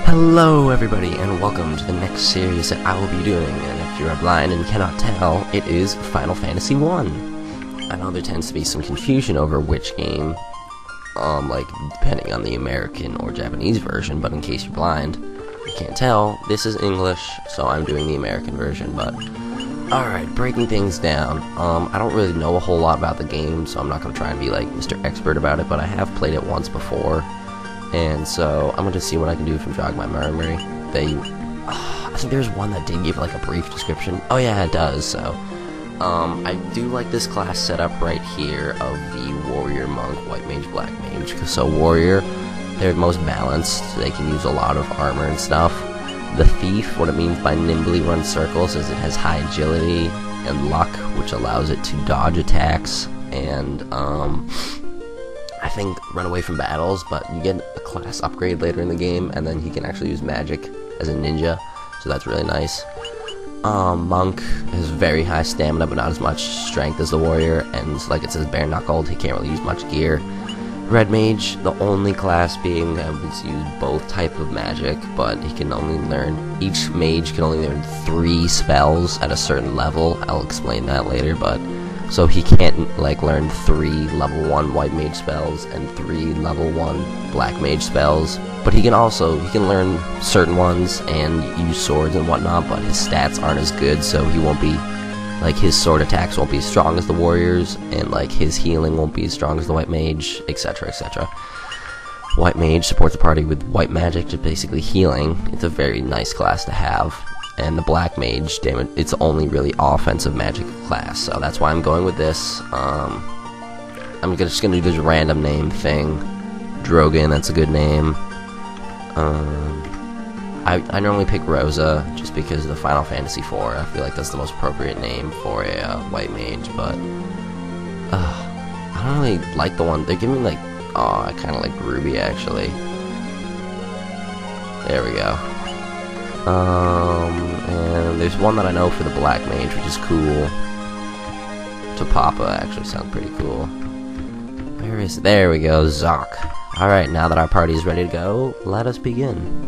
Hello everybody, and welcome to the next series that I will be doing, and if you are blind and cannot tell, it is Final Fantasy 1. I know there tends to be some confusion over which game, like, depending on the American or Japanese version, but in case you're blind, you can't tell, this is English, so I'm doing the American version, but... Alright, breaking things down, I don't really know a whole lot about the game, so I'm not going to try and be, like, Mr. Expert about it, but I have played it once before. And so, I'm going to see what I can do from jog my memory. I think there's one that did give, like, a brief description. Oh yeah, it does, so. I do like this class setup right here of the Warrior, Monk, White Mage, Black Mage. So, Warrior, they're most balanced. They can use a lot of armor and stuff. The Thief, what it means by nimbly run circles is it has high agility and luck, which allows it to dodge attacks and, I think run away from battles, but you get a class upgrade later in the game, and then he can actually use magic as a ninja, so that's really nice. Monk has very high stamina, but not as much strength as the Warrior, and like it says bare-knuckled, he can't really use much gear. Red Mage, the only class being able to use both type of magic, but he can only learn, each mage can only learn 3 spells at a certain level. I'll explain that later, but so he can't, like, learn 3 level 1 White Mage spells and 3 level 1 Black Mage spells. But he can learn certain ones and use swords and whatnot, but his stats aren't as good, so he won't be, like, his sword attacks won't be as strong as the Warriors, and, like, his healing won't be as strong as the White Mage, etc., etc. White Mage supports the party with white magic, just basically healing. It's a very nice class to have. And the Black Mage, damn it, it's only really offensive magic class, so that's why I'm going with this. I'm just gonna do this random name thing. Drogon, that's a good name. I normally pick Rosa, just because of the Final Fantasy IV. I feel like that's the most appropriate name for a White Mage, but... I don't really like the one, they're giving me like... Oh, I kinda like Ruby, actually. There we go. And there's one that I know for the Black Mage, which is cool. Topapa actually sounds pretty cool. Where is it? There we go, Zoc. Alright, now that our party is ready to go, let us begin.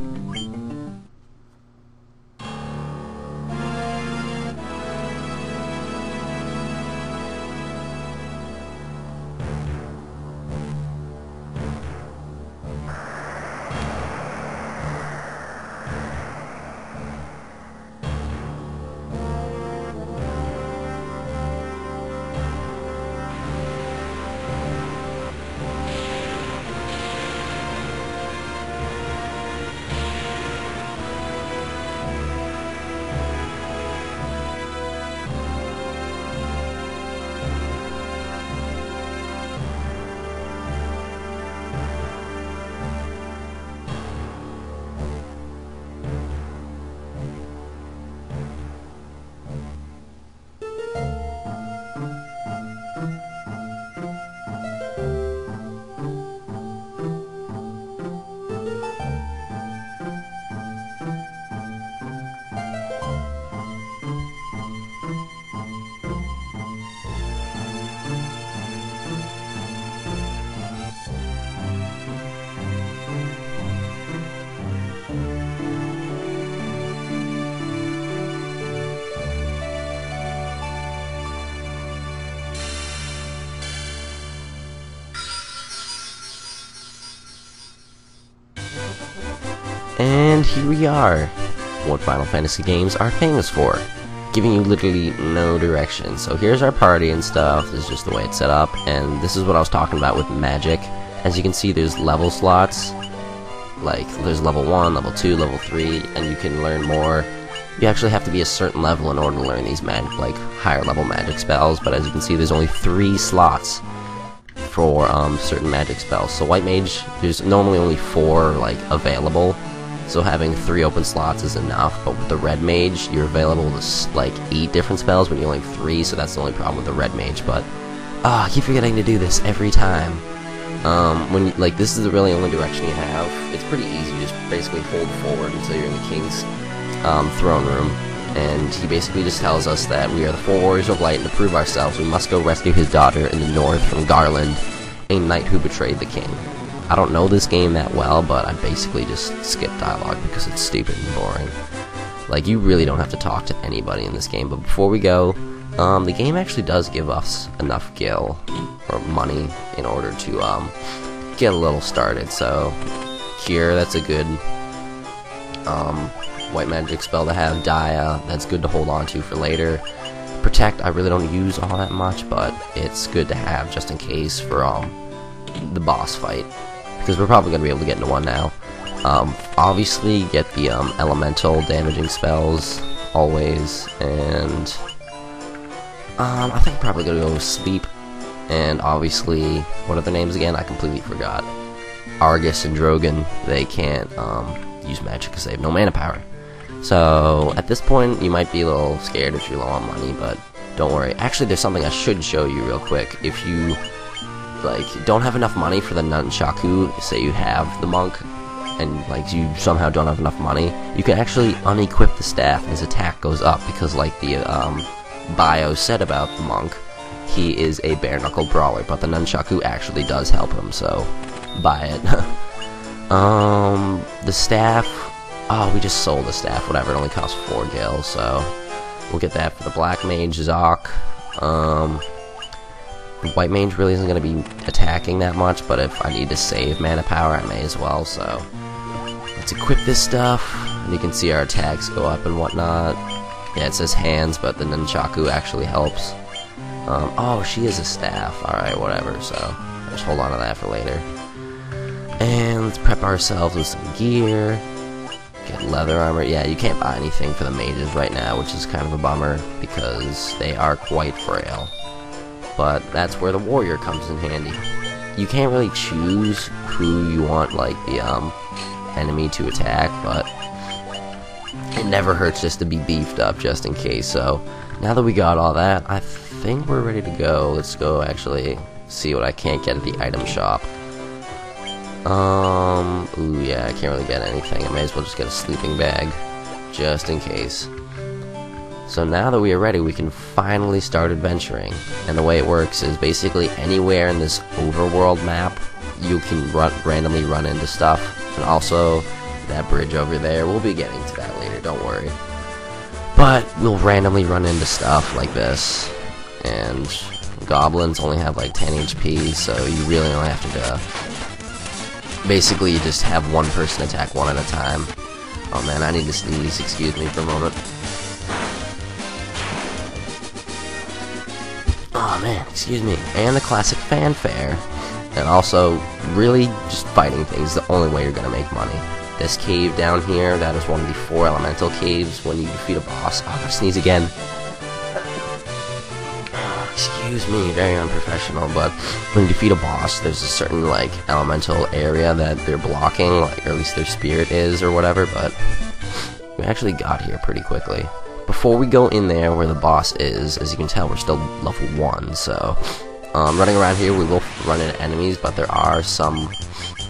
And here we are, what Final Fantasy games are famous for, giving you literally no direction. So here's our party and stuff, this is just the way it's set up, and this is what I was talking about with magic. As you can see, there's level slots, like there's level 1, level 2, level 3, and you can learn more. You actually have to be a certain level in order to learn these higher level magic spells, but as you can see, there's only 3 slots for certain magic spells. So White Mage, there's normally only 4 like available, so having 3 open slots is enough. But with the Red Mage, you're available to like 8 different spells, but you only have 3, so that's the only problem with the Red Mage. But I keep forgetting to do this every time. When this is the really only direction you have. It's pretty easy. You just basically hold forward until you're in the King's throne room. And he basically just tells us that we are the 4 Warriors of Light, and to prove ourselves, we must go rescue his daughter in the north from Garland, a knight who betrayed the king. I don't know this game that well, but I basically just skip dialogue because it's stupid and boring. Like, you really don't have to talk to anybody in this game. But before we go, the game actually does give us enough gil or money in order to get a little started. So Cure, that's a good white magic spell to have. Dia, that's good to hold on to for later. Protect, I really don't use all that much, but it's good to have just in case for the boss fight, because we're probably going to be able to get into one now. Obviously get the elemental damaging spells always, and I think I'm probably going to go sleep. And obviously, what are their names again? I completely forgot. Argus and Drogon, they can't use magic because they have no mana power. So at this point, you might be a little scared if you're low on money, but don't worry. Actually, there's something I should show you real quick. If you like don't have enough money for the nunchaku, say you have the monk, and like you somehow don't have enough money, you can actually unequip the staff and his attack goes up, because like the bio said about the monk, he is a bare knuckle brawler, but the nunchaku actually does help him, so buy it. The staff, oh, we just sold the staff, whatever, it only costs 4 gil, so we'll get that for the black mage, Zoc. The white mage really isn't going to be attacking that much, but if I need to save mana power, I may as well, so let's equip this stuff, and you can see our attacks go up and whatnot. Yeah, it says hands, but the nunchaku actually helps. Oh, she is a staff, alright, whatever, so just hold on to that for later. And let's prep ourselves with some gear. Get leather armor. Yeah, you can't buy anything for the mages right now, which is kind of a bummer, because they are quite frail. But that's where the warrior comes in handy. You can't really choose who you want, like, the enemy to attack, but it never hurts just to be beefed up just in case. So now that we got all that, I think we're ready to go. Let's go actually see what I can't get at the item shop. Ooh, yeah, I can't really get anything. I may as well just get a sleeping bag, just in case. So now that we are ready, we can finally start adventuring. And the way it works is basically anywhere in this overworld map, you can randomly run into stuff. And also, that bridge over there, we'll be getting to that later, don't worry. But we'll randomly run into stuff like this. And goblins only have like 10 HP, so you really only have to basically you just have one person attack one at a time. Oh man, I need to sneeze, excuse me for a moment. Oh man, excuse me. And the classic fanfare. And also, really, just fighting things is the only way you're gonna make money. This cave down here, that is one of the 4 elemental caves. When you defeat a boss, oh, I sneeze again. Excuse me, very unprofessional, but when you defeat a boss, there's a certain, like, elemental area that they're blocking, like, or at least their spirit is, or whatever, but we actually got here pretty quickly. Before we go in there where the boss is, as you can tell, we're still level 1, so running around here, we will run into enemies, but there are some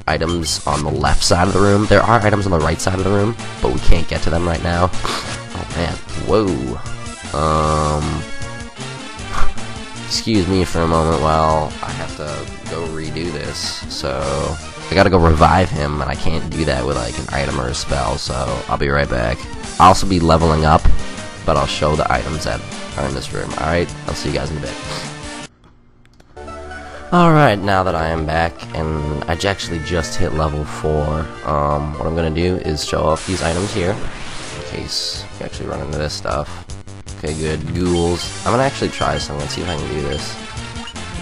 items on the left side of the room. There are items on the right side of the room, but we can't get to them right now. Oh, man. Whoa. Excuse me for a moment while I have to go redo this. So, I gotta go revive him, and I can't do that with, like, an item or a spell, so I'll be right back. I'll also be leveling up, but I'll show the items that are in this room. Alright, I'll see you guys in a bit. Alright, now that I am back, and I actually just hit level 4, what I'm gonna do is show off these items here, in case you actually run into this stuff. Okay, good. Ghouls. I'm gonna actually try some. Let's see if I can do this.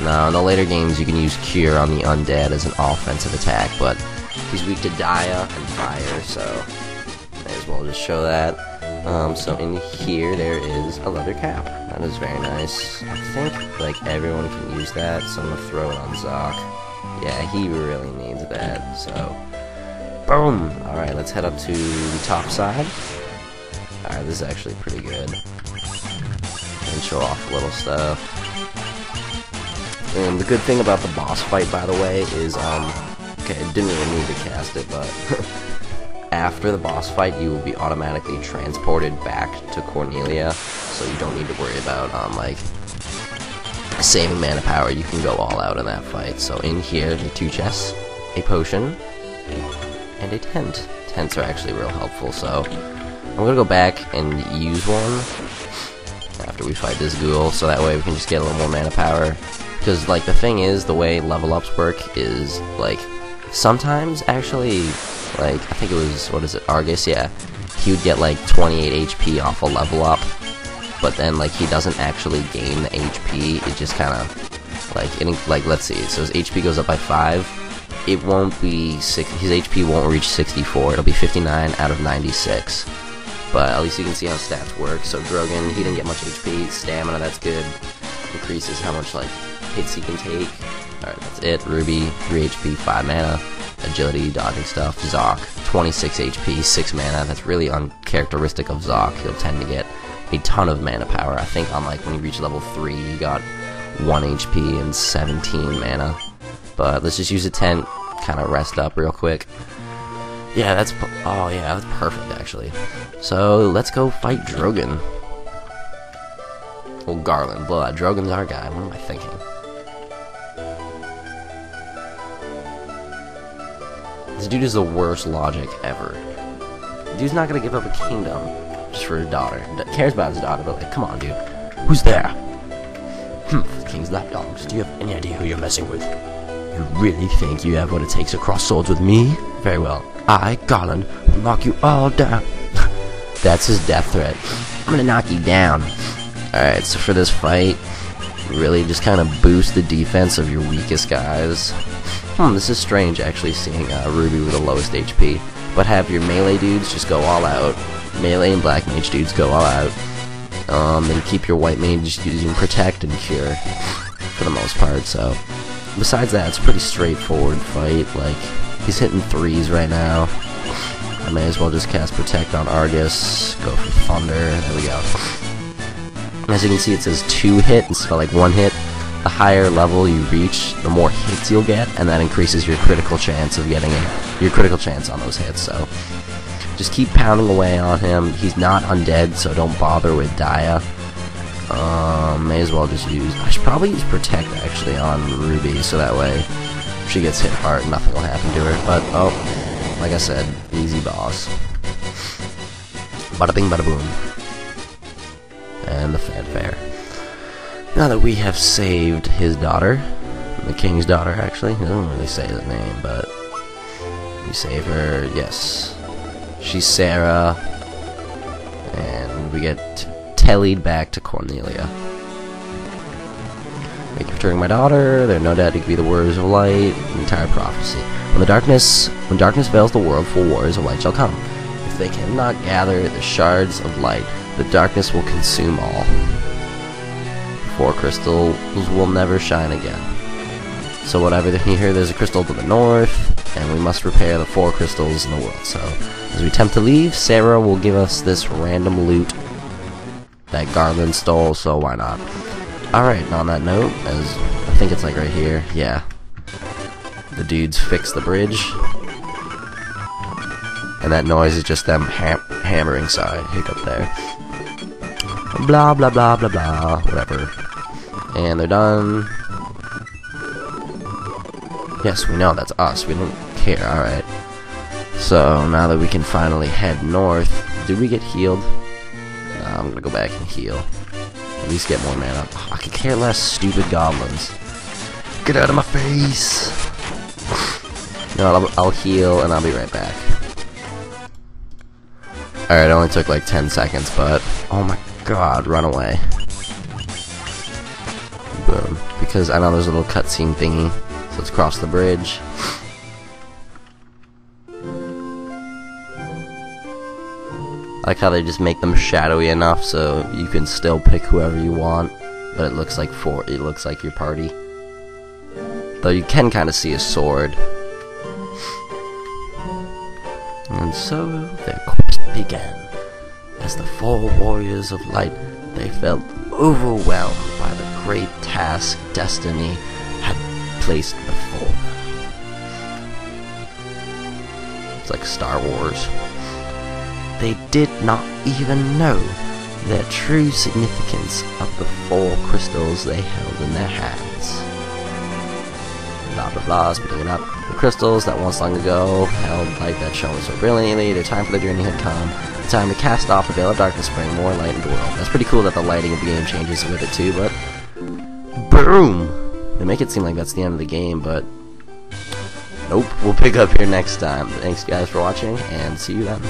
Now, in the later games, you can use Cure on the undead as an offensive attack, but he's weak to Dia and fire, so may as well just show that. So in here, there is a leather cap. That is very nice. I think, like, everyone can use that, so I'm gonna throw it on Zoc. Yeah, he really needs that, so boom! Alright, let's head up to the top side. Alright, this is actually pretty good. And show off a little stuff. And the good thing about the boss fight, by the way, is, okay, I didn't really need to cast it, but after the boss fight, you will be automatically transported back to Cornelia, so you don't need to worry about, like, saving mana power. You can go all out in that fight. So in here, the 2 chests, a potion, and a tent. Tents are actually real helpful, so I'm gonna go back and use one after we fight this ghoul, so that way we can just get a little more mana power. Because, like, the thing is, the way level ups work is, like, sometimes, actually, like, I think it was, what is it, Argus, yeah, he would get, like, 28 HP off a level up, but then, like, he doesn't actually gain the HP, it just kind of, like, let's see, so his HP goes up by 5, it won't be, his HP won't reach 64, it'll be 59 out of 96, but at least you can see how stats work. So Drogon, he didn't get much HP, stamina, that's good, increases how much, like, hits he can take. Alright, that's it. Ruby, 3 HP, 5 mana. Agility, dodging stuff. Zoc, 26 HP, 6 mana. That's really uncharacteristic of Zoc. He'll tend to get a ton of mana power. I think on, like, when you reach level 3, you got 1 HP and 17 mana. But let's just use a tent, kind of rest up real quick. Yeah, that's perfect, actually. So, let's go fight Drogon. Well, Garland, blood. Drogon's our guy. What am I thinking? This dude is the worst logic ever. The dude's not gonna give up a kingdom just for his daughter. Cares about his daughter, but like, come on, dude. Who's there? The king's lapdogs. Do you have any idea who you're messing with? You really think you have what it takes to cross swords with me? Very well. I, Garland, will knock you all down. That's his death threat. I'm gonna knock you down. Alright, so for this fight, really just kind of boost the defense of your weakest guys. This is strange actually seeing Ruby with the lowest HP, but have your melee dudes just go all out. Melee and black mage dudes go all out. Then keep your white mage using protect and cure for the most part, so besides that, it's a pretty straightforward fight. Like, he's hitting 3s right now. I may as well just cast protect on Argus, go for thunder, there we go. As you can see, it says 2 hit instead of like 1 hit. The higher level you reach, the more hits you'll get, and that increases your critical chance of getting your critical chance on those hits. So just keep pounding away on him. He's not undead, so don't bother with Dia. May as well just use. I should probably use protect actually on Ruby, so that way if she gets hit hard, nothing will happen to her. But oh, like I said, easy boss. Bada bing, bada boom. And the fanfare. Now that we have saved his daughter, the king's daughter actually, he doesn't really say his name, but we save her, yes. She's Sarah, and we get tellied back to Cornelia. Thank you for turning my daughter, there are no doubt you could be the warriors of light, the entire prophecy. When darkness veils the world, full warriors of light shall come. If they cannot gather the shards of light, the darkness will consume all. 4 crystals will never shine again. So whatever you hear, there's a crystal to the north, and we must repair the 4 crystals in the world. So as we attempt to leave, Sarah will give us this random loot that Garland stole, so why not? Alright, on that note, as I think it's like right here, yeah. The dudes fix the bridge. And that noise is just them hammering, sorry, hiccup there. Blah blah blah blah blah, whatever. And they're done. Yes, we know that's us, we don't care, alright. So, now that we can finally head north, did we get healed? I'm gonna go back and heal. At least get more mana. I could care less, stupid goblins. Get out of my face! No, I'll heal and I'll be right back. Alright, it only took like 10 seconds, but oh my god, run away. Boom. Because I know there's a little cutscene thingy, so let's cross the bridge. I like how they just make them shadowy enough so you can still pick whoever you want, but it looks like your party. Though you can kind of see a sword. And so their quest began. As the 4 warriors of light, they felt overwhelmed by the great task destiny had placed before them. It's like Star Wars. They did not even know the true significance of the 4 crystals they held in their hands. Blah blah blah, splitting it up. The crystals that once long ago held light that shone so brilliantly. The time for the journey had come. The time to cast off the veil of darkness, bring more light into the world. That's pretty cool that the lighting of the game changes with it too, but boom! They make it seem like that's the end of the game, but nope. We'll pick up here next time. Thanks guys for watching, and see you then.